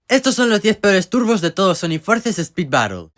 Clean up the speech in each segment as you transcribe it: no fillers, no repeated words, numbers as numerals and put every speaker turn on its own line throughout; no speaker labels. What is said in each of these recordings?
Estos son los 10 peores turbos de todo Sonic Forces Speed Battle.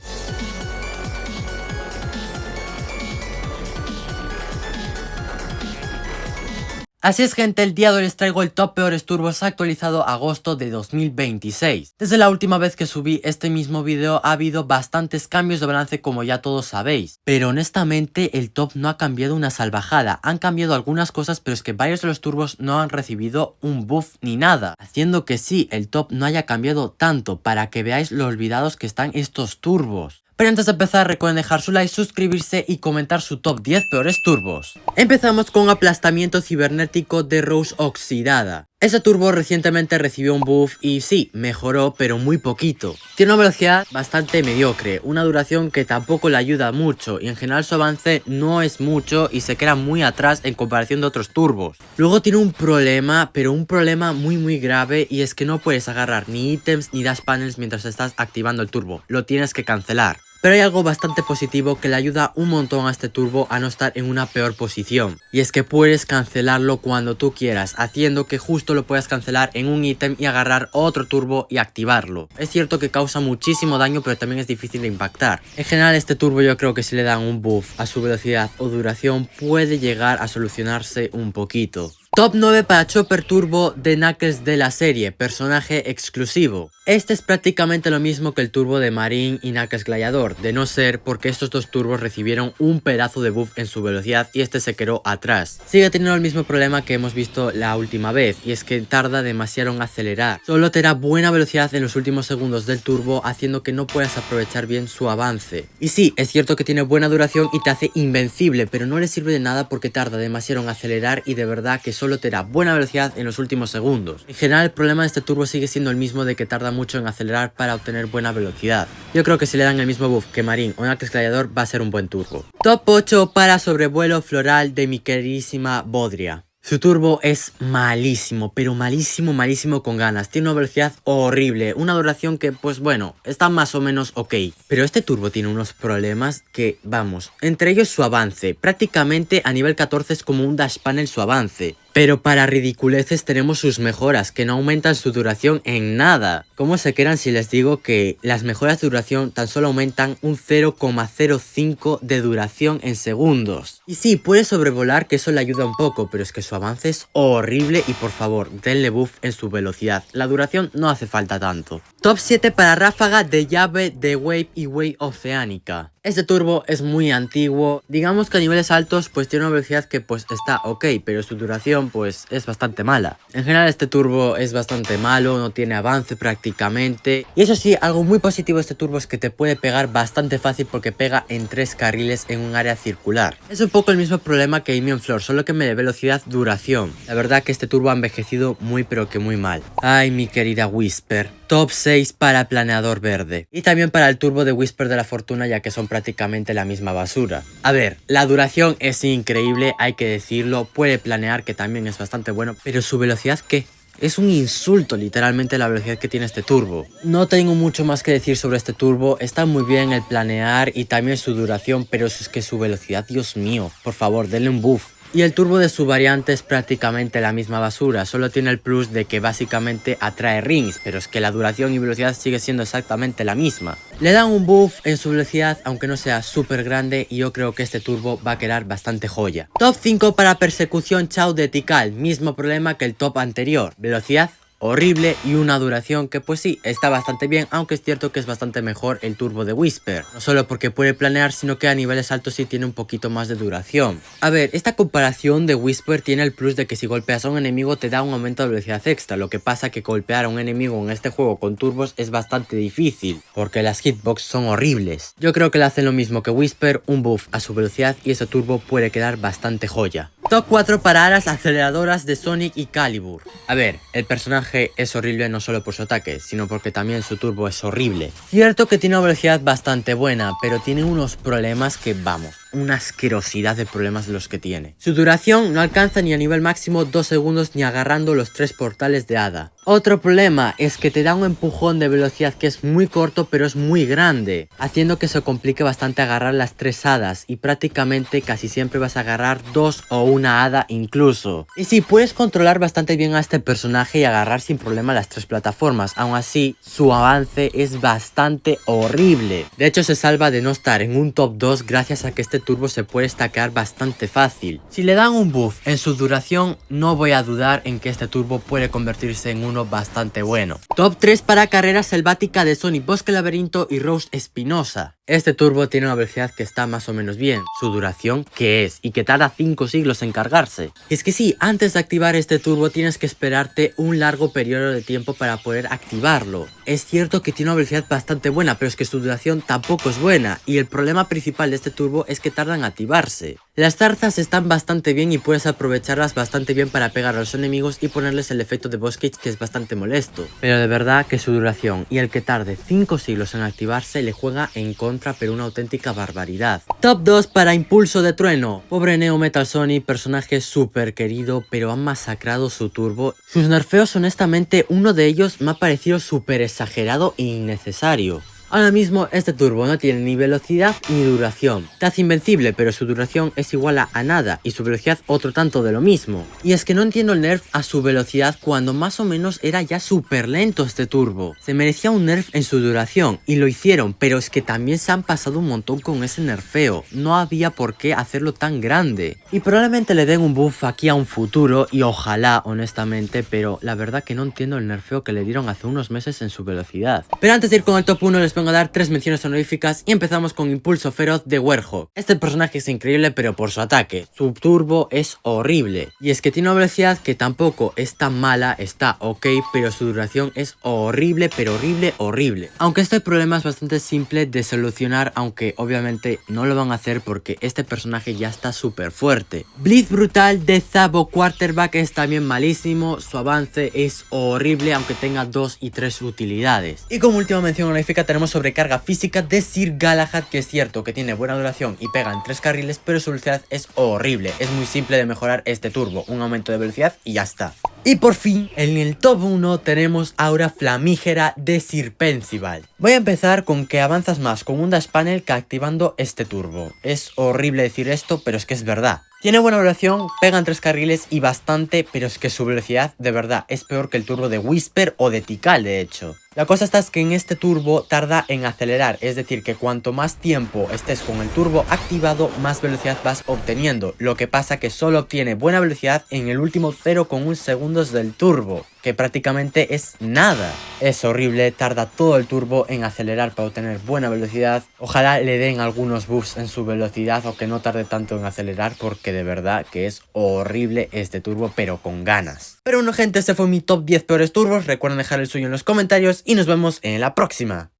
Así es, gente, el día de hoy les traigo el top peores turbos actualizado a agosto de 2026. Desde la última vez que subí este mismo video ha habido bastantes cambios de balance, como ya todos sabéis, pero honestamente el top no ha cambiado una salvajada. Han cambiado algunas cosas, pero es que varios de los turbos no han recibido un buff ni nada, haciendo que sí, el top no haya cambiado tanto, para que veáis lo olvidados que están estos turbos. Pero antes de empezar, recuerden dejar su like, suscribirse y comentar su top 10 peores turbos. Empezamos con aplastamiento cibernético de Rose oxidada. Este turbo recientemente recibió un buff y sí, mejoró, pero muy poquito. Tiene una velocidad bastante mediocre, una duración que tampoco le ayuda mucho, y en general su avance no es mucho y se queda muy atrás en comparación de otros turbos. Luego tiene un problema, pero un problema muy grave, y es que no puedes agarrar ni ítems ni dash panels mientras estás activando el turbo, lo tienes que cancelar. Pero hay algo bastante positivo que le ayuda un montón a este turbo a no estar en una peor posición, y es que puedes cancelarlo cuando tú quieras, haciendo que justo lo puedas cancelar en un ítem y agarrar otro turbo y activarlo. Es cierto que causa muchísimo daño, pero también es difícil de impactar. En general, este turbo yo creo que si le dan un buff a su velocidad o duración puede llegar a solucionarse un poquito. Top 9 para Chopper Turbo de Knuckles de la serie, personaje exclusivo. Este es prácticamente lo mismo que el turbo de Marín y Knuckles Gladiador, de no ser porque estos dos turbos recibieron un pedazo de buff en su velocidad y este se quedó atrás. Sigue teniendo el mismo problema que hemos visto la última vez, y es que tarda demasiado en acelerar. Solo te da buena velocidad en los últimos segundos del turbo, haciendo que no puedas aprovechar bien su avance. Y sí, es cierto que tiene buena duración y te hace invencible, pero no le sirve de nada porque tarda demasiado en acelerar y de verdad que solo te da buena velocidad en los últimos segundos. En general, el problema de este turbo sigue siendo el mismo, de que tarda mucho en acelerar para obtener buena velocidad. Yo creo que si le dan el mismo buff que Marín o Knuckles Gladiador va a ser un buen turbo. Top 8 para sobrevuelo floral de mi queridísima Bodria. Su turbo es malísimo, pero malísimo con ganas. Tiene una velocidad horrible, una duración que pues bueno, está más o menos ok. Pero este turbo tiene unos problemas que, vamos, entre ellos su avance. Prácticamente a nivel 14 es como un dash panel su avance. Pero para ridiculeces tenemos sus mejoras, que no aumentan su duración en nada. ¿Cómo se quedan si les digo que las mejoras de duración tan solo aumentan un 0,05 de duración en segundos? Y sí, puede sobrevolar, que eso le ayuda un poco, pero es que su avance es horrible y por favor, denle buff en su velocidad. La duración no hace falta tanto. Top 7 para ráfaga de llave de Wave y Wave Oceánica. Este turbo es muy antiguo, digamos que a niveles altos pues tiene una velocidad que pues está ok, pero su duración pues es bastante mala. En general este turbo es bastante malo, no tiene avance prácticamente. Y eso sí, algo muy positivo de este turbo es que te puede pegar bastante fácil porque pega en 3 carriles en un área circular. Es un poco el mismo problema que Amy Floor, solo que me da velocidad duración. La verdad que este turbo ha envejecido muy pero que muy mal. Ay, mi querida Whisper. Top 6 para planeador verde. Y también para el turbo de Whisper de la Fortuna, ya que son prácticamente la misma basura. A ver, la duración es increíble, hay que decirlo. Puede planear, que también es bastante bueno. Pero su velocidad, ¿qué? Es un insulto literalmente la velocidad que tiene este turbo. No tengo mucho más que decir sobre este turbo. Está muy bien el planear y también su duración, pero es que su velocidad, Dios mío, por favor, denle un buff. Y el turbo de su variante es prácticamente la misma basura, solo tiene el plus de que básicamente atrae rings, pero es que la duración y velocidad sigue siendo exactamente la misma. Le dan un buff en su velocidad, aunque no sea súper grande, y yo creo que este turbo va a quedar bastante joya. Top 5 para persecución Chao de Tikal, mismo problema que el top anterior, velocidad horrible y una duración que pues sí, está bastante bien, aunque es cierto que es bastante mejor el turbo de Whisper. No solo porque puede planear, sino que a niveles altos sí tiene un poquito más de duración. A ver, esta comparación de Whisper tiene el plus de que si golpeas a un enemigo te da un aumento de velocidad extra. Lo que pasa que golpear a un enemigo en este juego con turbos es bastante difícil, porque las hitbox son horribles. Yo creo que le hacen lo mismo que Whisper, un buff a su velocidad, y ese turbo puede quedar bastante joya. Top 4 para alas aceleradoras de Sonic y Calibur. A ver, el personaje es horrible no solo por su ataque, sino porque también su turbo es horrible. Cierto que tiene una velocidad bastante buena, pero tiene unos problemas que, vamos, una asquerosidad de problemas los que tiene. Su duración no alcanza ni a nivel máximo 2 segundos ni agarrando los 3 portales de hada. Otro problema es que te da un empujón de velocidad que es muy corto pero es muy grande, haciendo que se complique bastante agarrar las 3 hadas y prácticamente casi siempre vas a agarrar 2 o 1 hada incluso. Y sí, puedes controlar bastante bien a este personaje y agarrar sin problema las 3 plataformas, aún así su avance es bastante horrible. De hecho se salva de no estar en un top 2 gracias a que este turbo se puede stackear bastante fácil. Si le dan un buff en su duración, no voy a dudar en que este turbo puede convertirse en uno bastante bueno. Top 3 para carrera selvática de Sonic Bosque Laberinto y Rose Espinosa. Este turbo tiene una velocidad que está más o menos bien, su duración que es y que tarda 5 siglos en cargarse. Y es que sí, antes de activar este turbo tienes que esperarte un largo periodo de tiempo para poder activarlo. Es cierto que tiene una velocidad bastante buena, pero es que su duración tampoco es buena y el problema principal de este turbo es que tarda en activarse. Las zarzas están bastante bien y puedes aprovecharlas bastante bien para pegar a los enemigos y ponerles el efecto de boss cage que es bastante molesto. Pero de verdad que su duración y el que tarde 5 siglos en activarse le juega en contra pero una auténtica barbaridad. Top 2 para Impulso de Trueno. Pobre Neo Metal Sonic, personaje súper querido pero han masacrado su turbo. Sus nerfeos honestamente uno de ellos me ha parecido súper exagerado e innecesario. Ahora mismo este turbo no tiene ni velocidad ni duración. Te hace invencible, pero su duración es igual a nada y su velocidad otro tanto de lo mismo. Y es que no entiendo el nerf a su velocidad cuando más o menos era ya súper lento este turbo. Se merecía un nerf en su duración y lo hicieron, pero es que también se han pasado un montón con ese nerfeo. No había por qué hacerlo tan grande. Y probablemente le den un buff aquí a un futuro y ojalá honestamente, pero la verdad que no entiendo el nerfeo que le dieron hace unos meses en su velocidad. Pero antes de ir con el top 1 les vengo a dar 3 menciones honoríficas y empezamos con Impulso Feroz de Werehog. Este personaje es increíble pero por su ataque, su turbo es horrible y es que tiene una velocidad que tampoco es tan mala, está ok, pero su duración es horrible pero horrible. Aunque este problema es bastante simple de solucionar, aunque obviamente no lo van a hacer porque este personaje ya está súper fuerte. Blitz Brutal de Zabo Quarterback es también malísimo, su avance es horrible aunque tenga 2 y 3 utilidades. Y como última mención honorífica tenemos sobrecarga física de Sir Galahad, que es cierto que tiene buena duración y pega en 3 carriles, pero su velocidad es horrible. Es muy simple de mejorar este turbo, un aumento de velocidad y ya está. Y por fin, en el top 1 tenemos Aura Flamígera de Sir Pencival. Voy a empezar con que avanzas más con un dash panel que activando este turbo. Es horrible decir esto, pero es que es verdad. Tiene buena duración, pega en 3 carriles y bastante, pero es que su velocidad de verdad es peor que el turbo de Whisper o de Tikal de hecho. La cosa está es que en este turbo tarda en acelerar, es decir que cuanto más tiempo estés con el turbo activado, más velocidad vas obteniendo. Lo que pasa que solo obtiene buena velocidad en el último 0,1 segundos del turbo, que prácticamente es nada. Es horrible, tarda todo el turbo en acelerar para obtener buena velocidad. Ojalá le den algunos buffs en su velocidad o que no tarde tanto en acelerar, porque de verdad que es horrible este turbo, pero con ganas. Pero bueno gente, este fue mi top 10 peores turbos. Recuerden dejar el suyo en los comentarios y nos vemos en la próxima.